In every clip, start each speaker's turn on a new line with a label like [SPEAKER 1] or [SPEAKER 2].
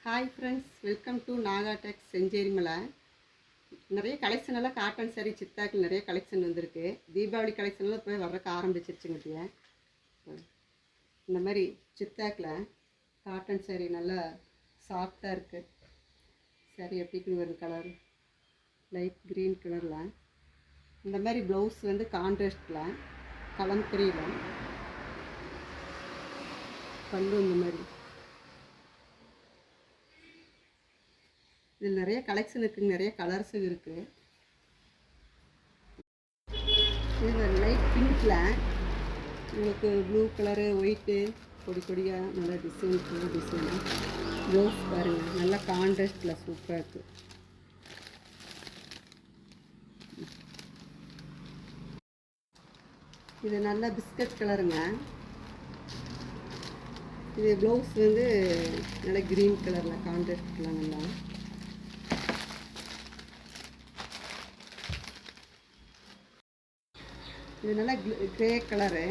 [SPEAKER 1] Hi friends, welcome to Naga Tex Senjerimalai. நிறைய collection எல்லாம் cotton sari சித்தாக்கில் நிறைய கலெக்ஷன் வந்திருக்கு. தீபாவளி கலெக்ஷன்லாம் போய் வர்றதுக்கு ஆரம்பிச்சிருச்சுங்க. இந்த மாதிரி சித்தாக்கில் காட்டன் சாரீ நல்லா சாஃப்டாக இருக்குது. சாரீ எப்படின்னு ஒரு கலர் லைட் க்ரீன் கலரில். இந்த மாதிரி ப்ளவுஸ் வந்து கான்ட்ராஸ்டில் கலம்கரியில் பல்லு இந்த மாதிரி. இதில் நிறைய கலெக்ஷன் இருக்குங்க, நிறைய கலர்ஸும் இருக்குது. இதில் லைட் பிங்க்கில் உங்களுக்கு ப்ளூ கலரு ஒயிட்டு கொடி கொடியாக நல்லா டிசைனு ப்ளவுஸ் பாருங்கள், நல்லா கான்ட்ராஸ்டில் சூப்பராக இருக்குது. இது நல்லா பிஸ்கட் கலருங்க. இது ப்ளவுஸ் வந்து நல்லா க்ரீன் கலரில் கான்ட்ராஸ்டில் நல்லா. இது நல்லா கிரே கலரு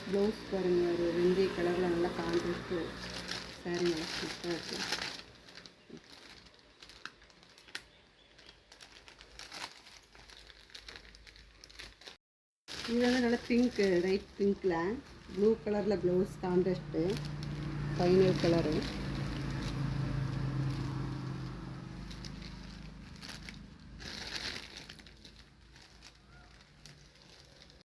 [SPEAKER 1] ப்ளவுஸ் பாருங்கள், ஒரு வெந்தய கலரில் நல்லா கான்ட்ராஸ்ட்டு சாரீ நல்லா சூப்பராக இருக்குது. இது வந்து நல்லா பிங்க்கு, லைட் பிங்க்கில் ப்ளூ கலரில் ப்ளவுஸ் கான்ட்ராஸ்ட்டு ஃபைனல் கலரு.